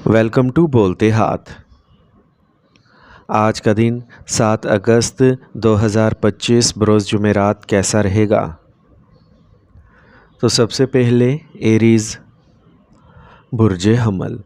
Welcome to بولتے ہاتھ۔ آج کا دن 7 اگست 2025 بروز جمعرات کیسا رہے گا؟ تو سب سے پہلے ایریز برج حمل۔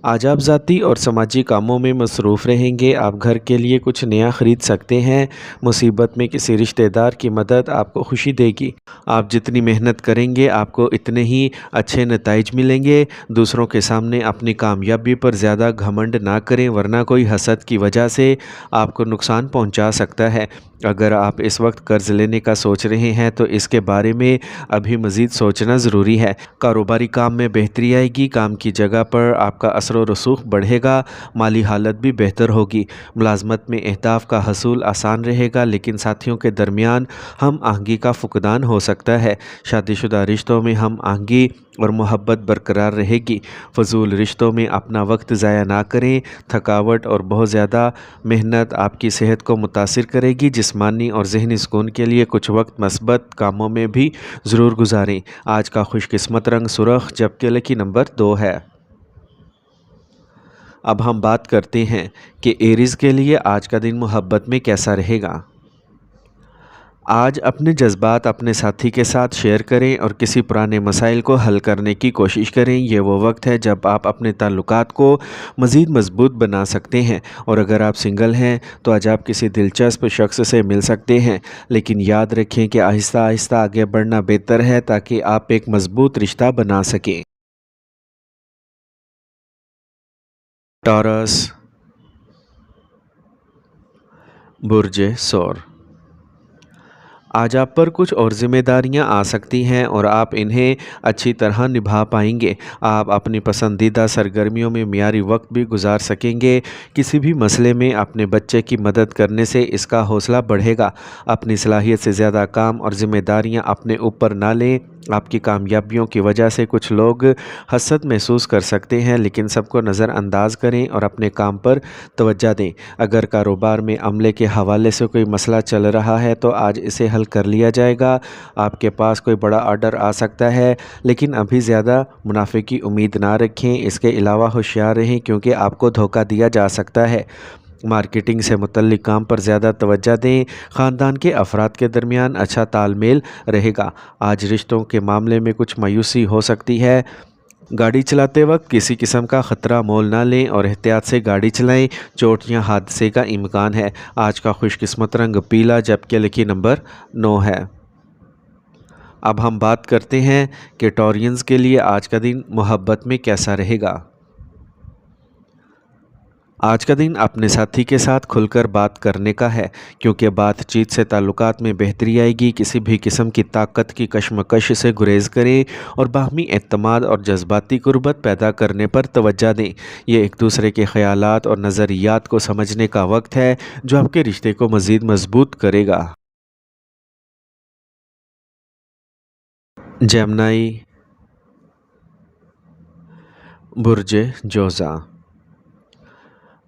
آج آپ ذاتی اور سماجی کاموں میں مصروف رہیں گے۔ آپ گھر کے لیے کچھ نیا خرید سکتے ہیں۔ مصیبت میں کسی رشتہ دار کی مدد آپ کو خوشی دے گی۔ آپ جتنی محنت کریں گے آپ کو اتنے ہی اچھے نتائج ملیں گے۔ دوسروں کے سامنے اپنی کامیابی پر زیادہ گھمنڈ نہ کریں ورنہ کوئی حسد کی وجہ سے آپ کو نقصان پہنچا سکتا ہے۔ اگر آپ اس وقت قرض لینے کا سوچ رہے ہیں تو اس کے بارے میں ابھی مزید سوچنا ضروری ہے۔ کاروباری کام میں بہتری آئے گی۔ کام کی جگہ پر آپ کا اثر و رسوخ بڑھے گا۔ مالی حالت بھی بہتر ہوگی۔ ملازمت میں اہداف کا حصول آسان رہے گا لیکن ساتھیوں کے درمیان ہم آہنگی کا فقدان ہو سکتا ہے۔ شادی شدہ رشتوں میں ہم آہنگی اور محبت برقرار رہے گی۔ فضول رشتوں میں اپنا وقت ضائع نہ کریں۔ تھکاوٹ اور بہت زیادہ محنت آپ کی صحت کو متاثر کرے گی۔ جسمانی اور ذہنی سکون کے لیے کچھ وقت مثبت کاموں میں بھی ضرور گزاریں۔ آج کا خوش قسمت رنگ سرخ جبکہ لکی نمبر 2 ہے۔ اب ہم بات کرتے ہیں کہ ایریز کے لیے آج کا دن محبت میں کیسا رہے گا۔ آج اپنے جذبات اپنے ساتھی کے ساتھ شیئر کریں اور کسی پرانے مسائل کو حل کرنے کی کوشش کریں۔ یہ وہ وقت ہے جب آپ اپنے تعلقات کو مزید مضبوط بنا سکتے ہیں، اور اگر آپ سنگل ہیں تو آج آپ کسی دلچسپ شخص سے مل سکتے ہیں، لیکن یاد رکھیں کہ آہستہ آہستہ آگے بڑھنا بہتر ہے تاکہ آپ ایک مضبوط رشتہ بنا سکیں۔ ٹورس برج ثور۔ آج آپ پر کچھ اور ذمہ داریاں آ سکتی ہیں اور آپ انہیں اچھی طرح نبھا پائیں گے۔ آپ اپنی پسندیدہ سرگرمیوں میں معیاری وقت بھی گزار سکیں گے۔ کسی بھی مسئلے میں اپنے بچے کی مدد کرنے سے اس کا حوصلہ بڑھے گا۔ اپنی صلاحیت سے زیادہ کام اور ذمہ داریاں اپنے اوپر نہ لیں۔ آپ کی کامیابیوں کی وجہ سے کچھ لوگ حسد محسوس کر سکتے ہیں، لیکن سب کو نظر انداز کریں اور اپنے کام پر توجہ دیں۔ اگر کاروبار میں عملے کے حوالے سے کوئی مسئلہ چل رہا ہے تو آج اسے حل کر لیا جائے گا۔ آپ کے پاس کوئی بڑا آرڈر آ سکتا ہے، لیکن ابھی زیادہ منافع کی امید نہ رکھیں۔ اس کے علاوہ ہوشیار رہیں کیونکہ آپ کو دھوکہ دیا جا سکتا ہے۔ مارکیٹنگ سے متعلق کام پر زیادہ توجہ دیں۔ خاندان کے افراد کے درمیان اچھا تال میل رہے گا۔ آج رشتوں کے معاملے میں کچھ مایوسی ہو سکتی ہے۔ گاڑی چلاتے وقت کسی قسم کا خطرہ مول نہ لیں اور احتیاط سے گاڑی چلائیں۔ چوٹ یا حادثے کا امکان ہے۔ آج کا خوش قسمت رنگ پیلا جبکہ لکی نمبر 9 ہے۔ اب ہم بات کرتے ہیں کہ ٹورینز کے لیے آج کا دن محبت میں کیسا رہے گا۔ آج کا دن اپنے ساتھی کے ساتھ کھل کر بات کرنے کا ہے، کیونکہ بات چیت سے تعلقات میں بہتری آئے گی۔ کسی بھی قسم کی طاقت کی کشمکش سے گریز کریں اور باہمی اعتماد اور جذباتی قربت پیدا کرنے پر توجہ دیں۔ یہ ایک دوسرے کے خیالات اور نظریات کو سمجھنے کا وقت ہے جو آپ کے رشتے کو مزید مضبوط کرے گا۔ جیمنائی برج جوزا۔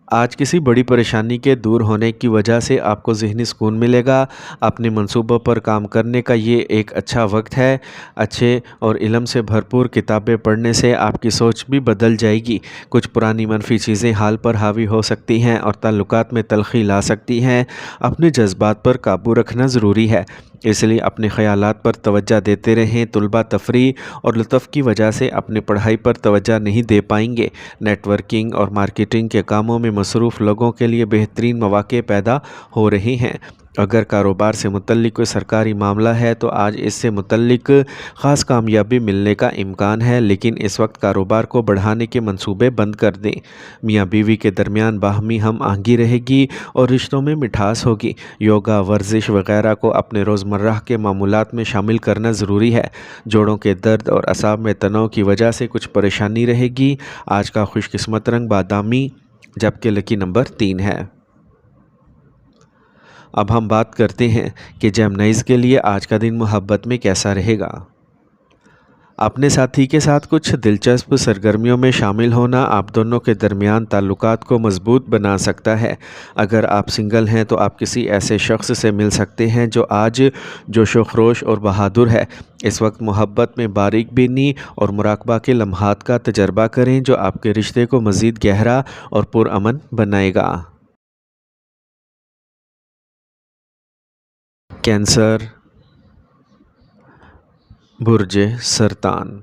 آج کسی بڑی پریشانی کے دور ہونے کی وجہ سے آپ کو ذہنی سکون ملے گا۔ اپنے منصوبوں پر کام کرنے کا یہ ایک اچھا وقت ہے۔ اچھے اور علم سے بھرپور کتابیں پڑھنے سے آپ کی سوچ بھی بدل جائے گی۔ کچھ پرانی منفی چیزیں حال پر حاوی ہو سکتی ہیں اور تعلقات میں تلخی لا سکتی ہیں۔ اپنے جذبات پر قابو رکھنا ضروری ہے، اس لیے اپنے خیالات پر توجہ دیتے رہیں۔ طلباء تفریح اور لطف کی وجہ سے اپنی پڑھائی پر توجہ نہیں دے پائیں گے۔ نیٹ ورکنگ اور مارکیٹنگ کے کاموں میں مصروف لوگوں کے لیے بہترین مواقع پیدا ہو رہے ہیں۔ اگر کاروبار سے متعلق کوئی سرکاری معاملہ ہے تو آج اس سے متعلق خاص کامیابی ملنے کا امکان ہے، لیکن اس وقت کاروبار کو بڑھانے کے منصوبے بند کر دیں۔ میاں بیوی کے درمیان باہمی ہم آہنگی رہے گی اور رشتوں میں مٹھاس ہوگی۔ یوگا، ورزش وغیرہ کو اپنے روزمرہ کے معمولات میں شامل کرنا ضروری ہے۔ جوڑوں کے درد اور اعصاب میں تناؤ کی وجہ سے کچھ پریشانی رہے گی۔ آج کا خوش قسمت رنگ بادامی جبکہ لکی نمبر 3 ہے۔ اب ہم بات کرتے ہیں کہ جیمنائز کے لیے آج کا دن محبت میں کیسا رہے گا۔ اپنے ساتھی کے ساتھ کچھ دلچسپ سرگرمیوں میں شامل ہونا آپ دونوں کے درمیان تعلقات کو مضبوط بنا سکتا ہے۔ اگر آپ سنگل ہیں تو آپ کسی ایسے شخص سے مل سکتے ہیں جو آج جوش و خروش اور بہادر ہے۔ اس وقت محبت میں باریک بینی اور مراقبہ کے لمحات کا تجربہ کریں جو آپ کے رشتے کو مزید گہرا اور پرامن بنائے گا۔ کینسر، برج سرطان۔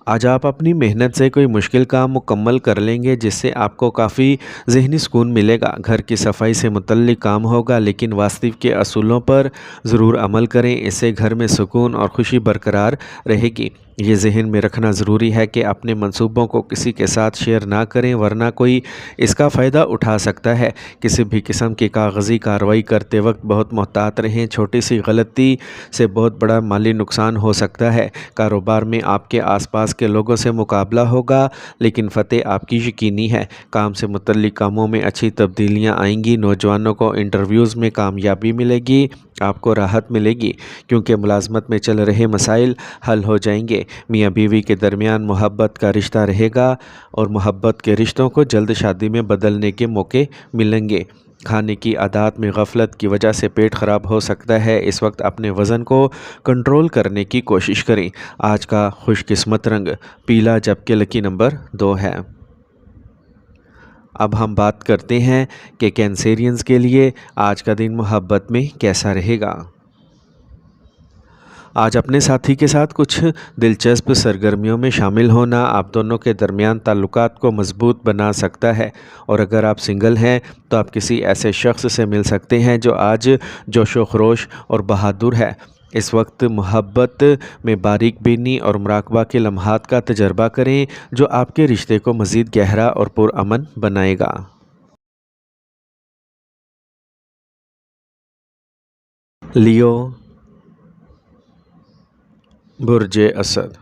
آج آپ اپنی محنت سے کوئی مشکل کام مکمل کر لیں گے جس سے آپ کو کافی ذہنی سکون ملے گا۔ گھر کی صفائی سے متعلق کام ہوگا لیکن واستو کے اصولوں پر ضرور عمل کریں، اس سے گھر میں سکون اور خوشی برقرار رہے گی۔ یہ ذہن میں رکھنا ضروری ہے کہ اپنے منصوبوں کو کسی کے ساتھ شیئر نہ کریں ورنہ کوئی اس کا فائدہ اٹھا سکتا ہے۔ کسی بھی قسم کی کاغذی کارروائی کرتے وقت بہت محتاط رہیں، چھوٹی سی غلطی سے بہت بڑا مالی نقصان ہو سکتا ہے۔ کاروبار میں آپ کے آس پاس کے لوگوں سے مقابلہ ہوگا لیکن فتح آپ کی یقینی ہے۔ کام سے متعلق کاموں میں اچھی تبدیلیاں آئیں گی۔ نوجوانوں کو انٹرویوز میں کامیابی ملے گی، آپ کو راحت ملے گی کیونکہ ملازمت میں چل رہے مسائل حل ہو جائیں گے۔ میاں بیوی کے درمیان محبت کا رشتہ رہے گا اور محبت کے رشتوں کو جلد شادی میں بدلنے کے موقع ملیں گے۔ کھانے کی عادات میں غفلت کی وجہ سے پیٹ خراب ہو سکتا ہے، اس وقت اپنے وزن کو کنٹرول کرنے کی کوشش کریں۔ آج کا خوش قسمت رنگ پیلا جبکہ لکی نمبر 2 ہے۔ اب ہم بات کرتے ہیں کہ کینسیرینز کے لیے آج کا دن محبت میں کیسا رہے گا۔ آج اپنے ساتھی کے ساتھ کچھ دلچسپ سرگرمیوں میں شامل ہونا آپ دونوں کے درمیان تعلقات کو مضبوط بنا سکتا ہے، اور اگر آپ سنگل ہیں تو آپ کسی ایسے شخص سے مل سکتے ہیں جو آج جوش و خروش اور بہادر ہے۔ اس وقت محبت میں باریک بینی اور مراقبہ کے لمحات کا تجربہ کریں جو آپ کے رشتے کو مزید گہرا اور پرامن بنائے گا۔ لیو، برج اسد۔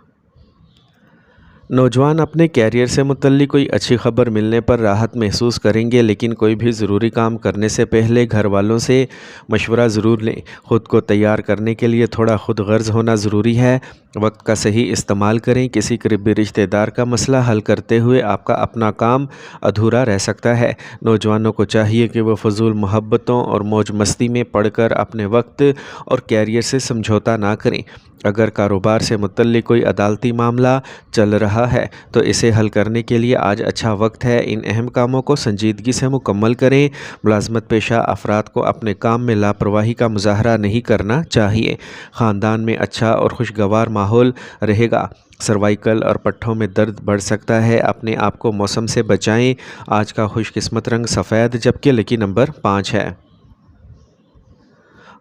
نوجوان اپنے کیریئر سے متعلق کوئی اچھی خبر ملنے پر راحت محسوس کریں گے لیکن کوئی بھی ضروری کام کرنے سے پہلے گھر والوں سے مشورہ ضرور لیں۔ خود کو تیار کرنے کے لیے تھوڑا خود غرض ہونا ضروری ہے۔ وقت کا صحیح استعمال کریں، کسی قریبی رشتہ دار کا مسئلہ حل کرتے ہوئے آپ کا اپنا کام ادھورا رہ سکتا ہے۔ نوجوانوں کو چاہیے کہ وہ فضول محبتوں اور موج مستی میں پڑ کر اپنے وقت اور کیریئر سے سمجھوتا نہ کریں۔ اگر کاروبار سے متعلق کوئی عدالتی معاملہ چل رہا ہے تو اسے حل کرنے کے لیے آج اچھا وقت ہے۔ ان اہم کاموں کو سنجیدگی سے مکمل کریں۔ ملازمت پیشہ افراد کو اپنے کام میں لاپرواہی کا مظاہرہ نہیں کرنا چاہیے۔ خاندان میں اچھا اور خوشگوار ماحول رہے گا۔ سروائیکل اور پٹھوں میں درد بڑھ سکتا ہے، اپنے آپ کو موسم سے بچائیں۔ آج کا خوش قسمت رنگ سفید جبکہ لکی نمبر 5 ہے۔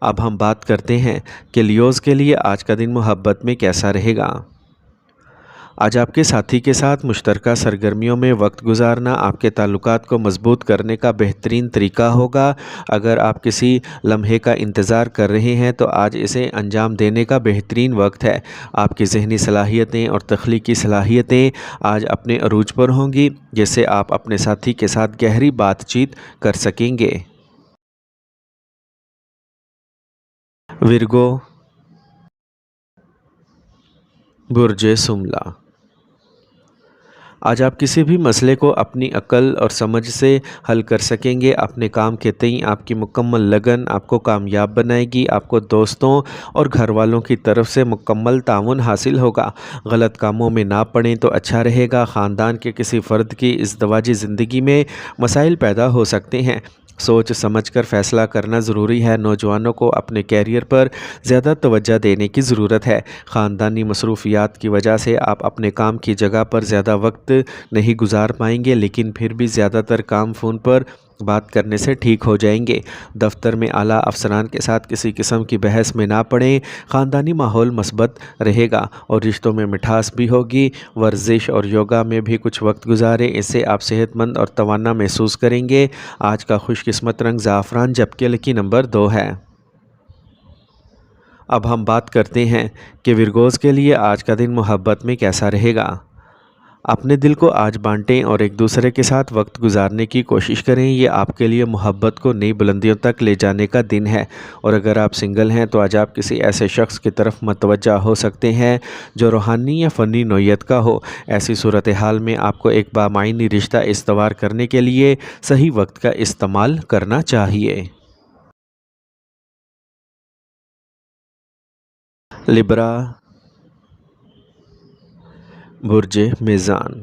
اب ہم بات کرتے ہیں کہ لیوز کے لیے آج کا دن محبت میں کیسا رہے گا۔ آج آپ کے ساتھی کے ساتھ مشترکہ سرگرمیوں میں وقت گزارنا آپ کے تعلقات کو مضبوط کرنے کا بہترین طریقہ ہوگا۔ اگر آپ کسی لمحے کا انتظار کر رہے ہیں تو آج اسے انجام دینے کا بہترین وقت ہے۔ آپ کی ذہنی صلاحیتیں اور تخلیقی صلاحیتیں آج اپنے عروج پر ہوں گی جس سے آپ اپنے ساتھی کے ساتھ گہری بات چیت کر سکیں گے۔ ورگو، برج سملا۔ آج آپ کسی بھی مسئلے کو اپنی عقل اور سمجھ سے حل کر سکیں گے۔ اپنے کام کے تئیں آپ کی مکمل لگن آپ کو کامیاب بنائے گی۔ آپ کو دوستوں اور گھر والوں کی طرف سے مکمل تعاون حاصل ہوگا۔ غلط کاموں میں نہ پڑیں تو اچھا رہے گا۔ خاندان کے کسی فرد کی ازدواجی زندگی میں مسائل پیدا ہو سکتے ہیں، سوچ سمجھ کر فیصلہ کرنا ضروری ہے۔ نوجوانوں کو اپنے کیریئر پر زیادہ توجہ دینے کی ضرورت ہے۔ خاندانی مصروفیات کی وجہ سے آپ اپنے کام کی جگہ پر زیادہ وقت نہیں گزار پائیں گے لیکن پھر بھی زیادہ تر کام فون پر بات کرنے سے ٹھیک ہو جائیں گے۔ دفتر میں اعلیٰ افسران کے ساتھ کسی قسم کی بحث میں نہ پڑیں۔ خاندانی ماحول مثبت رہے گا اور رشتوں میں مٹھاس بھی ہوگی۔ ورزش اور یوگا میں بھی کچھ وقت گزاریں، اس سے آپ صحت مند اور توانا محسوس کریں گے۔ آج کا خوش قسمت رنگ زعفران جبکہ لکی نمبر 2 ہے۔ اب ہم بات کرتے ہیں کہ ورگوز کے لیے آج کا دن محبت میں کیسا رہے گا۔ اپنے دل کو آج بانٹیں اور ایک دوسرے کے ساتھ وقت گزارنے کی کوشش کریں۔ یہ آپ کے لیے محبت کو نئی بلندیوں تک لے جانے کا دن ہے، اور اگر آپ سنگل ہیں تو آج آپ کسی ایسے شخص کی طرف متوجہ ہو سکتے ہیں جو روحانی یا فنی نوعیت کا ہو۔ ایسی صورتحال میں آپ کو ایک بامعنی رشتہ استوار کرنے کے لیے صحیح وقت کا استعمال کرنا چاہیے۔ لبرا، برج میزان۔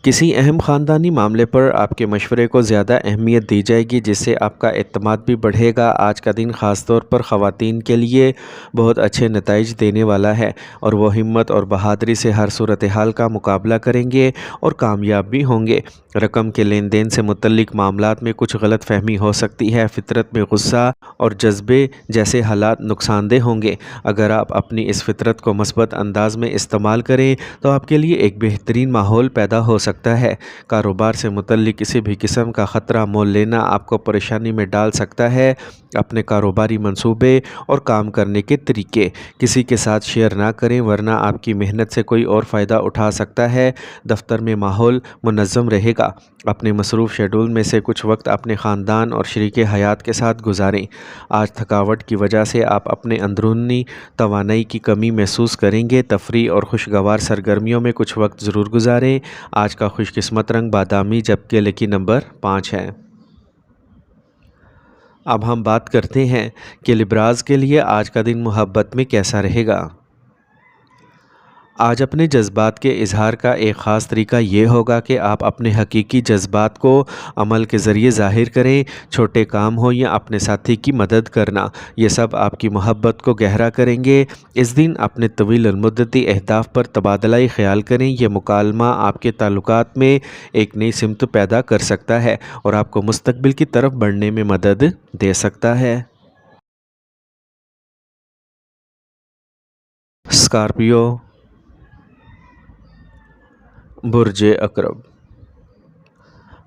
کسی اہم خاندانی معاملے پر آپ کے مشورے کو زیادہ اہمیت دی جائے گی، جس سے آپ کا اعتماد بھی بڑھے گا۔ آج کا دن خاص طور پر خواتین کے لیے بہت اچھے نتائج دینے والا ہے، اور وہ ہمت اور بہادری سے ہر صورتحال کا مقابلہ کریں گے اور کامیاب بھی ہوں گے۔ رقم کے لین دین سے متعلق معاملات میں کچھ غلط فہمی ہو سکتی ہے۔ فطرت میں غصہ اور جذبے جیسے حالات نقصان دہ ہوں گے۔ اگر آپ اپنی اس فطرت کو مثبت انداز میں استعمال کریں تو آپ کے لیے ایک بہترین ماحول پیدا ہو سکتا ہے۔ کاروبار سے متعلق کسی بھی قسم کا خطرہ مول لینا آپ کو پریشانی میں ڈال سکتا ہے۔ اپنے کاروباری منصوبے اور کام کرنے کے طریقے کسی کے ساتھ شیئر نہ کریں، ورنہ آپ کی محنت سے کوئی اور فائدہ اٹھا سکتا ہے۔ دفتر میں ماحول منظم رہے گا۔ اپنے مصروف شیڈول میں سے کچھ وقت اپنے خاندان اور شریک حیات کے ساتھ گزاریں۔ آج تھکاوٹ کی وجہ سے آپ اپنے اندرونی توانائی کی کمی محسوس کریں گے۔ تفریح اور خوشگوار سرگرمیوں میں کچھ وقت ضرور گزاریں۔ آج کا خوش قسمت رنگ بادامی، جبکہ لکی نمبر 5 ہے۔ اب ہم بات کرتے ہیں کہ لبراز کے لیے آج کا دن محبت میں کیسا رہے گا۔ آج اپنے جذبات کے اظہار کا ایک خاص طریقہ یہ ہوگا کہ آپ اپنے حقیقی جذبات کو عمل کے ذریعے ظاہر کریں۔ چھوٹے کام ہوں یا اپنے ساتھی کی مدد کرنا، یہ سب آپ کی محبت کو گہرا کریں گے۔ اس دن اپنے طویل المدتی اہداف پر تبادلہ خیال کریں۔ یہ مکالمہ آپ کے تعلقات میں ایک نئی سمت پیدا کر سکتا ہے اور آپ کو مستقبل کی طرف بڑھنے میں مدد دے سکتا ہے۔ اسکارپیو، برج عقرب۔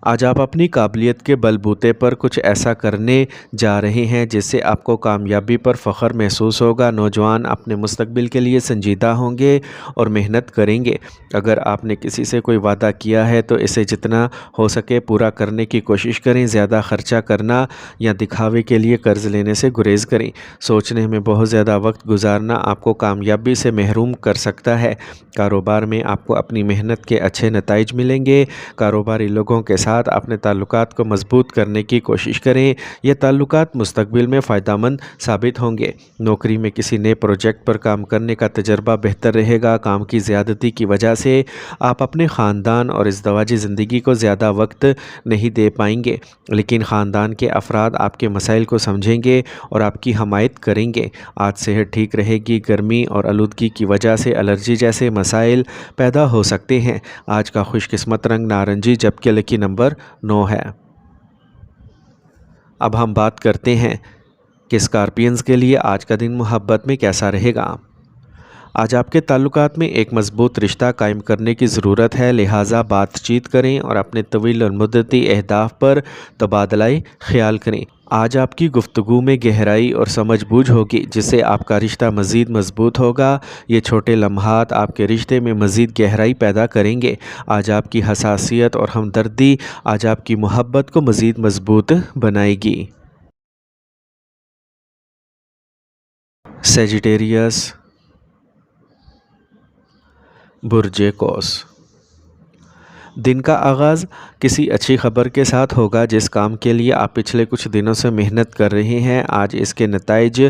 آج آپ اپنی قابلیت کے بل بوتے پر کچھ ایسا کرنے جا رہے ہیں جس سے آپ کو کامیابی پر فخر محسوس ہوگا۔ نوجوان اپنے مستقبل کے لیے سنجیدہ ہوں گے اور محنت کریں گے۔ اگر آپ نے کسی سے کوئی وعدہ کیا ہے تو اسے جتنا ہو سکے پورا کرنے کی کوشش کریں۔ زیادہ خرچہ کرنا یا دکھاوے کے لیے قرض لینے سے گریز کریں۔ سوچنے میں بہت زیادہ وقت گزارنا آپ کو کامیابی سے محروم کر سکتا ہے۔ کاروبار میں آپ کو اپنی محنت کے اچھے نتائج ملیں گے۔ کاروباری لوگوں کے ساتھ اپنے تعلقات کو مضبوط کرنے کی کوشش کریں۔ یہ تعلقات مستقبل میں فائدہ مند ثابت ہوں گے۔ نوکری میں کسی نئے پروجیکٹ پر کام کرنے کا تجربہ بہتر رہے گا۔ کام کی زیادتی کی وجہ سے آپ اپنے خاندان اور ازدواجی زندگی کو زیادہ وقت نہیں دے پائیں گے، لیکن خاندان کے افراد آپ کے مسائل کو سمجھیں گے اور آپ کی حمایت کریں گے۔ آج صحت ٹھیک رہے گی۔ گرمی اور آلودگی کی وجہ سے الرجی جیسے مسائل پیدا ہو سکتے ہیں۔ آج کا خوش قسمت رنگ نارنجی، جبکہ لکی نمبر 9 ہے۔ اب ہم بات کرتے ہیں کہ اسکارپینز کے لیے آج کا دن محبت میں کیسا رہے گا۔ آج آپ کے تعلقات میں ایک مضبوط رشتہ قائم کرنے کی ضرورت ہے، لہٰذا بات چیت کریں اور اپنے طویل المدتی اہداف پر تبادلہ خیال کریں۔ آج آپ کی گفتگو میں گہرائی اور سمجھ بوجھ ہوگی، جس سے آپ کا رشتہ مزید مضبوط ہوگا۔ یہ چھوٹے لمحات آپ کے رشتے میں مزید گہرائی پیدا کریں گے۔ آج آپ کی حساسیت اور ہمدردی آج آپ کی محبت کو مزید مضبوط بنائے گی۔ سیجیٹیریس، برج قوس۔ دن کا آغاز کسی اچھی خبر کے ساتھ ہوگا۔ جس کام کے لیے آپ پچھلے کچھ دنوں سے محنت کر رہے ہیں، آج اس کے نتائج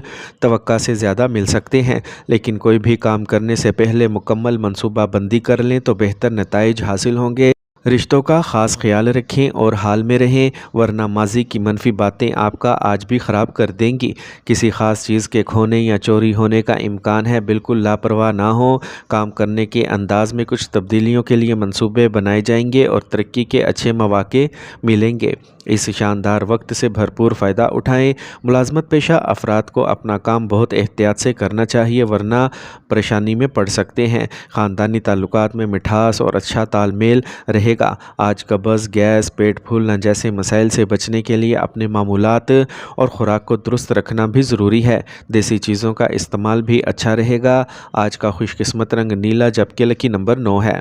توقع سے زیادہ مل سکتے ہیں، لیکن کوئی بھی کام کرنے سے پہلے مکمل منصوبہ بندی کر لیں تو بہتر نتائج حاصل ہوں گے۔ رشتوں کا خاص خیال رکھیں اور حال میں رہیں، ورنہ ماضی کی منفی باتیں آپ کا آج بھی خراب کر دیں گی۔ کسی خاص چیز کے کھونے یا چوری ہونے کا امکان ہے، بالکل لاپرواہ نہ ہوں۔ کام کرنے کے انداز میں کچھ تبدیلیوں کے لیے منصوبے بنائے جائیں گے اور ترقی کے اچھے مواقع ملیں گے۔ اس شاندار وقت سے بھرپور فائدہ اٹھائیں۔ ملازمت پیشہ افراد کو اپنا کام بہت احتیاط سے کرنا چاہیے، ورنہ پریشانی میں پڑ سکتے ہیں۔ خاندانی تعلقات میں مٹھاس اور اچھا تال میل رہے رہے گا۔ آج قبض، گیس، پیٹ پھولنا جیسے مسائل سے بچنے کے لیے اپنے معمولات اور خوراک کو درست رکھنا بھی ضروری ہے۔ دیسی چیزوں کا استعمال بھی اچھا رہے گا۔ آج کا خوش قسمت رنگ نیلا جبکہ لکی نمبر 9 ہے۔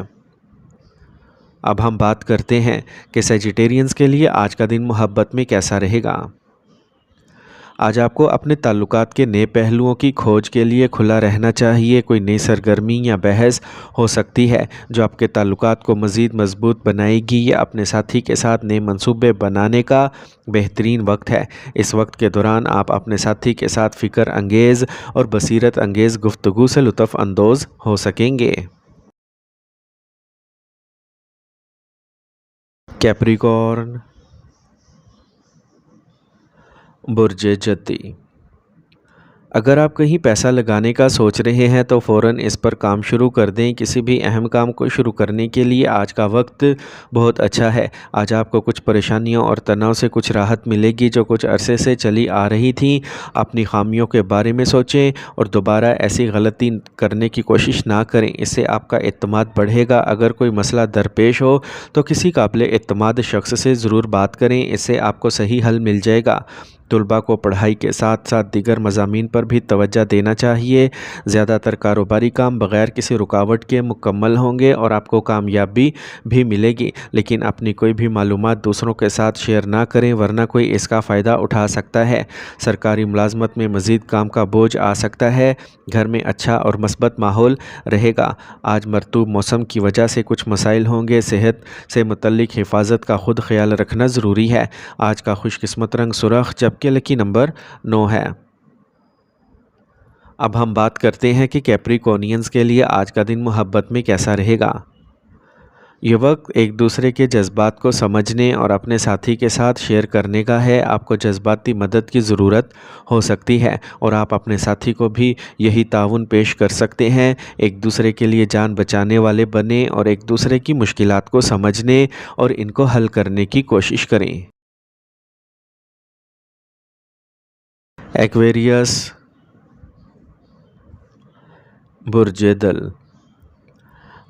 اب ہم بات کرتے ہیں کہ سیجیٹیرینز کے لیے آج کا دن محبت میں کیسا رہے گا۔ آج آپ کو اپنے تعلقات کے نئے پہلوؤں کی کھوج کے لیے کھلا رہنا چاہیے۔ کوئی نئی سرگرمی یا بحث ہو سکتی ہے جو آپ کے تعلقات کو مزید مضبوط بنائے گی۔ یہ اپنے ساتھی کے ساتھ نئے منصوبے بنانے کا بہترین وقت ہے۔ اس وقت کے دوران آپ اپنے ساتھی کے ساتھ فکر انگیز اور بصیرت انگیز گفتگو سے لطف اندوز ہو سکیں گے۔ کیپریکارن، برج جدی۔ اگر آپ کہیں پیسہ لگانے کا سوچ رہے ہیں تو فوراً اس پر کام شروع کر دیں۔ کسی بھی اہم کام کو شروع کرنے کے لیے آج کا وقت بہت اچھا ہے۔ آج آپ کو کچھ پریشانیوں اور تناؤ سے کچھ راحت ملے گی جو کچھ عرصے سے چلی آ رہی تھیں۔ اپنی خامیوں کے بارے میں سوچیں اور دوبارہ ایسی غلطی کرنے کی کوشش نہ کریں۔ اس سے آپ کا اعتماد بڑھے گا۔ اگر کوئی مسئلہ درپیش ہو تو کسی قابل اعتماد شخص سے ضرور بات کریں۔ اس سے آپ کو صحیح حل مل جائے گا۔ طلباء کو پڑھائی کے ساتھ ساتھ دیگر مضامین پر بھی توجہ دینا چاہیے۔ زیادہ تر کاروباری کام بغیر کسی رکاوٹ کے مکمل ہوں گے اور آپ کو کامیابی بھی ملے گی، لیکن اپنی کوئی بھی معلومات دوسروں کے ساتھ شیئر نہ کریں ورنہ کوئی اس کا فائدہ اٹھا سکتا ہے۔ سرکاری ملازمت میں مزید کام کا بوجھ آ سکتا ہے۔ گھر میں اچھا اور مثبت ماحول رہے گا۔ آج مرطوب موسم کی وجہ سے کچھ مسائل ہوں گے۔ صحت سے متعلق حفاظت کا خود خیال رکھنا ضروری ہے۔ آج کا خوش قسمت رنگ سرخ جبکہ لکی نمبر 9 ہے۔ اب ہم بات کرتے ہیں کہ کیپریکونینز کے لیے آج کا دن محبت میں کیسا رہے گا۔ یہ وقت ایک دوسرے کے جذبات کو سمجھنے اور اپنے ساتھی کے ساتھ شیئر کرنے کا ہے۔ آپ کو جذباتی مدد کی ضرورت ہو سکتی ہے اور آپ اپنے ساتھی کو بھی یہی تعاون پیش کر سکتے ہیں۔ ایک دوسرے کے لیے جان بچانے والے بنیں اور ایک دوسرے کی مشکلات کو سمجھنے اور ان کو حل کرنے کی کوشش کریں۔ ایکویریس، برج دل۔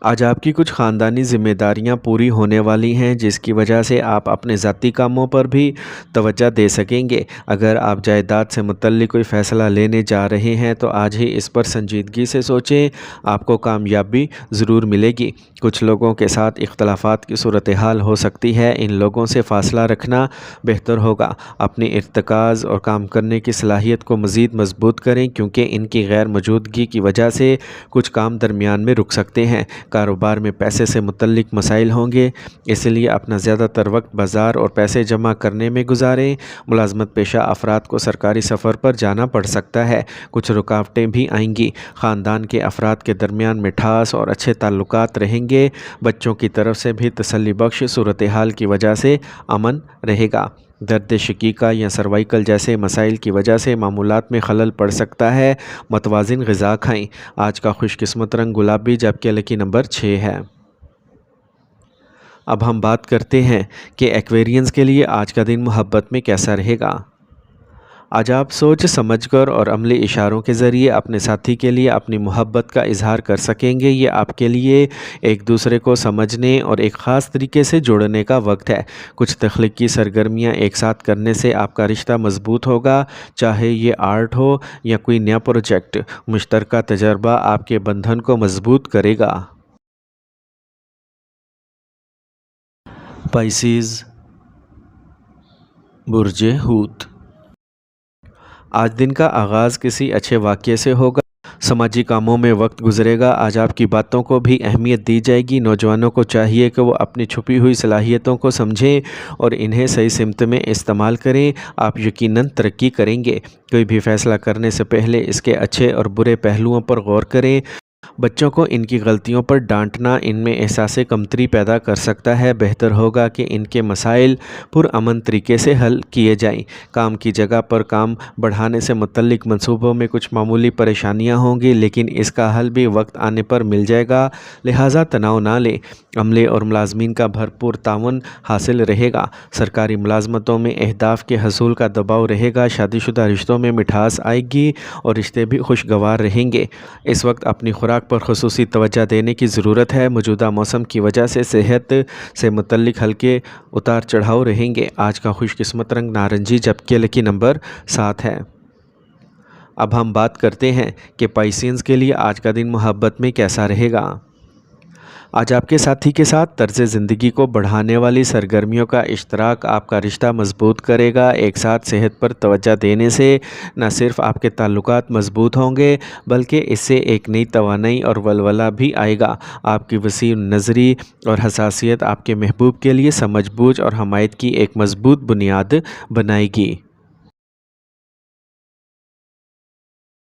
آج آپ کی کچھ خاندانی ذمہ داریاں پوری ہونے والی ہیں جس کی وجہ سے آپ اپنے ذاتی کاموں پر بھی توجہ دے سکیں گے۔ اگر آپ جائیداد سے متعلق کوئی فیصلہ لینے جا رہے ہیں تو آج ہی اس پر سنجیدگی سے سوچیں۔ آپ کو کامیابی ضرور ملے گی۔ کچھ لوگوں کے ساتھ اختلافات کی صورتحال ہو سکتی ہے۔ ان لوگوں سے فاصلہ رکھنا بہتر ہوگا۔ اپنی ارتکاز اور کام کرنے کی صلاحیت کو مزید مضبوط کریں کیونکہ ان کی غیر موجودگی کی وجہ سے کچھ کام درمیان میں رک سکتے ہیں۔ کاروبار میں پیسے سے متعلق مسائل ہوں گے، اس لیے اپنا زیادہ تر وقت بازار اور پیسے جمع کرنے میں گزاریں۔ ملازمت پیشہ افراد کو سرکاری سفر پر جانا پڑ سکتا ہے۔ کچھ رکاوٹیں بھی آئیں گی۔ خاندان کے افراد کے درمیان مٹھاس اور اچھے تعلقات رہیں گے۔ بچوں کی طرف سے بھی تسلی بخش صورتحال کی وجہ سے امن رہے گا۔ درد شقیقہ یا سروائیکل جیسے مسائل کی وجہ سے معمولات میں خلل پڑ سکتا ہے۔ متوازن غذا کھائیں۔ آج کا خوش قسمت رنگ گلابی جبکہ لکی نمبر 6 ہے۔ اب ہم بات کرتے ہیں کہ ایکویرینز کے لیے آج کا دن محبت میں کیسا رہے گا۔ آج آپ سوچ سمجھ کر اور عملی اشاروں کے ذریعے اپنے ساتھی کے لیے اپنی محبت کا اظہار کر سکیں گے۔ یہ آپ کے لیے ایک دوسرے کو سمجھنے اور ایک خاص طریقے سے جوڑنے کا وقت ہے۔ کچھ تخلیقی سرگرمیاں ایک ساتھ کرنے سے آپ کا رشتہ مضبوط ہوگا، چاہے یہ آرٹ ہو یا کوئی نیا پروجیکٹ۔ مشترکہ تجربہ آپ کے بندھن کو مضبوط کرے گا۔ پائسیز، برج حوت۔ آج دن کا آغاز کسی اچھے واقعے سے ہوگا۔ سماجی کاموں میں وقت گزرے گا۔ آج آپ کی باتوں کو بھی اہمیت دی جائے گی۔ نوجوانوں کو چاہیے کہ وہ اپنی چھپی ہوئی صلاحیتوں کو سمجھیں اور انہیں صحیح سمت میں استعمال کریں۔ آپ یقیناً ترقی کریں گے۔ کوئی بھی فیصلہ کرنے سے پہلے اس کے اچھے اور برے پہلوؤں پر غور کریں۔ بچوں کو ان کی غلطیوں پر ڈانٹنا ان میں احساس کمتری پیدا کر سکتا ہے۔ بہتر ہوگا کہ ان کے مسائل پرامن طریقے سے حل کیے جائیں۔ کام کی جگہ پر کام بڑھانے سے متعلق منصوبوں میں کچھ معمولی پریشانیاں ہوں گی لیکن اس کا حل بھی وقت آنے پر مل جائے گا، لہٰذا تناؤ نہ لیں۔ عملے اور ملازمین کا بھرپور تعاون حاصل رہے گا۔ سرکاری ملازمتوں میں اہداف کے حصول کا دباؤ رہے گا۔ شادی شدہ رشتوں میں مٹھاس آئے گی اور رشتے بھی خوشگوار رہیں گے۔ اس وقت اپنی خوراک پر خصوصی توجہ دینے کی ضرورت ہے۔ موجودہ موسم کی وجہ سے صحت سے متعلق ہلکے اتار چڑھاؤ رہیں گے۔ آج کا خوش قسمت رنگ نارنجی جبکہ لکی نمبر 7 ہے۔ اب ہم بات کرتے ہیں کہ پائسینز کے لیے آج کا دن محبت میں کیسا رہے گا۔ آج آپ کے ساتھی کے ساتھ طرز زندگی کو بڑھانے والی سرگرمیوں کا اشتراک آپ کا رشتہ مضبوط کرے گا۔ ایک ساتھ صحت پر توجہ دینے سے نہ صرف آپ کے تعلقات مضبوط ہوں گے بلکہ اس سے ایک نئی توانائی اور ولولہ بھی آئے گا۔ آپ کی وسیع نظری اور حساسیت آپ کے محبوب کے لیے سمجھ بوجھ اور حمایت کی ایک مضبوط بنیاد بنائے گی۔